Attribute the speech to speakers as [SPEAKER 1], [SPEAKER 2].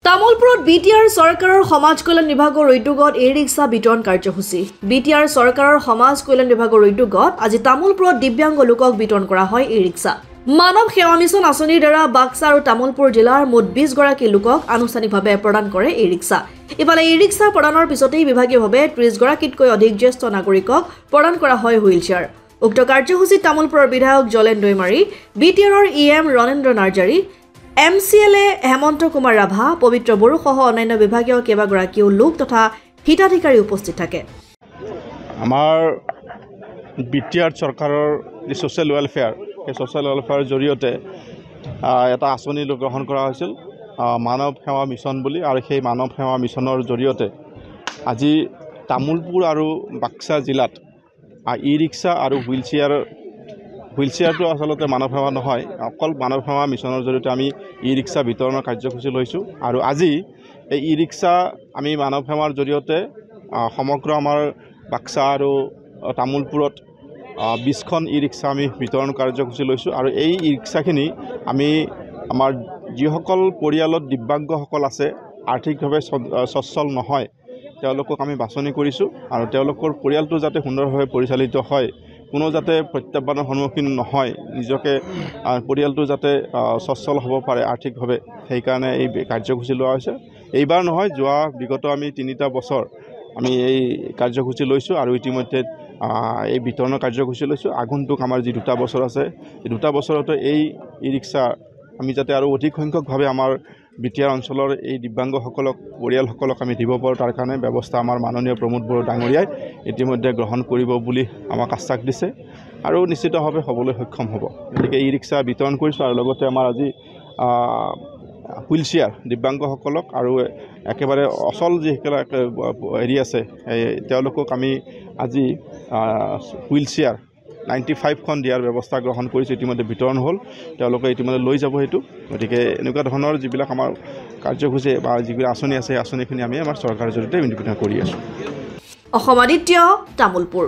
[SPEAKER 1] তামুলপুৰত বিটিআৰ চৰকাৰৰ সমাজ কল্যাণ বিভাগৰ উদ্যোগত ই-ৰিক্সা বিতৰণ কাৰ্যসূচী বিটিআৰ চৰকাৰৰ সমাজ কল্যাণ বিভাগৰ উদ্যোগত আজি তামুলপুৰত দিব্যাংগ লোকক বিতৰণ কৰা হয় ই-ৰিক্সা মানৱ সেৱা মিছন আঁচনিৰ দ্বাৰা বাক্সা আৰু তামুলপুৰ জিলাৰ মুঠ 20 গৰাকী লোকক আনুষ্ঠানিকভাৱে প্ৰদান কৰে ই-ৰিক্সা ইফালে ই-ৰিক্সা প্ৰদানৰ পিছতেই বিভাগীয়ভাৱে 30 গৰাকীতকৈ অধিক জ্যেষ্ঠ নাগৰিকক প্ৰদান কৰা হয় হুইল চেয়াৰ উক্ত কাৰ্যসূচীত তামুলপুৰৰ বিধায়ক জলেন দৈমাৰী বিটিআৰৰ ইএম ৰণেন্দ্ৰ নাৰ্জাৰী MCLA হেমন্ত কুমাৰ ৰাভা পবিত্ৰ বড়ো সহ অন্যান্য বিভাগীয় কেইবাগৰাকীও লোক তথা হিতাধিকাৰী উপস্থিত থাকে
[SPEAKER 2] আমাৰ বিটিআৰ চৰকাৰৰ যি সোশ্যাল ওয়েলফেয়াৰ এই সোশ্যাল ওয়েলফেয়াৰৰ জৰিয়তে এটা আঁচনি গ্ৰহণ কৰা হৈছিল মানৱ সেৱা মিছন বুলি আৰু সেই মানৱ সেৱা মিছনৰ জৰিয়তে আজি তামুলপুৰ আৰু বাক্সা জিলাত ই-ৰিক্সা আৰু হুইলচেয়াৰটো আচলতে মানৱ সেৱা নহয় অকল মানৱ সেৱা মিছনৰ জৰিয়তে আমি ই-ৰিক্সা বিতৰণৰ কাৰ্যসূচী লৈছোঁ আৰু আজি এই ই-ৰিক্সা আমি মানৱ সেৱাৰ জৰিয়তে সমগ্ৰ আমাৰ বাক্সা আৰু তামুলপুৰত 20খন ই-ৰিক্সা আমি বিতৰণ কাৰ্যসূচী লৈছোঁ আৰু এই ই-ৰিক্সাখিনি আমি আমাৰ যিসকল পৰিয়ালত দিব্যাংগসকল আছে আৰ্থিকভাৱে সচ্ছল নহয় তেওঁলোকক আমি বাছনি কৰিছোঁ আৰু তেওঁলোকৰ পৰিয়ালটো যাতে সুন্দৰভাৱে পৰিচালিত হয় কোনো যাতে প্ৰত্যাহ্বানৰ সন্মুখীন নহয় নিজকে পৰিয়ালটো যাতে সচ্ছল হ'ব পাৰে আৰ্থিকভাৱে সেইকাৰণে এই কাৰ্যসূচী লোৱা হৈছে এইবাৰ নহয় যোৱা বিগত আমি 3টা বছৰ আমি এই কাৰ্যসূচী লৈছোঁ আৰু ইতিমধ্যে এই বিতৰণৰ কাৰ্যসূচী লৈছোঁ আগন্তুক আমাৰ যি 2টা বছৰ আছে এই 2টা বছৰতে এই ই-ৰিক্সা আমি যাতে আৰু অধিক সংখ্যকভাৱে আমাৰ বিটিআৰ অঞ্চলৰ এই দিব্যাংগসকলক পৰিয়ালসকলক আমি দিব পাৰোঁ তাৰ কাৰণে ব্যৱস্থা আমাৰ মাননীয় প্ৰমোদ বড়ো ডাঙৰীয়াই ইতিমধ্যে গ্ৰহণ কৰিব বুলি আমাক আশ্বাস দিছে আৰু নিশ্চিতভাৱে হ'বলৈ সক্ষম হ'ব গতিকে ই-ৰিক্সা বিতৰণ কৰিছোঁ আৰু লগতে আমাৰ আজি হুইল চেয়াৰ দিব্যাংগসকলক আৰু একেবাৰে অচল যিসকল হেৰি আছে তেওঁলোকক আমি আজি হুইল চেয়াৰ 95খন দিয়াৰ ব্যৱস্থা গ্ৰহণ কৰিছোঁ ইতিমধ্যে বিতৰণ হ'ল তেওঁলোকে ইতিমধ্যে লৈ যাব সেইটো গতিকে এনেকুৱা ধৰণৰ যিবিলাক আমাৰ কাৰ্যসূচী বা যিবিলাক আঁচনি আছে এই আঁচনিখিনি আমি আমাৰ চৰকাৰৰ জৰিয়তে বিতৰণ কৰি আছোঁ
[SPEAKER 1] অসম আদিত্য তামুলপুৰ।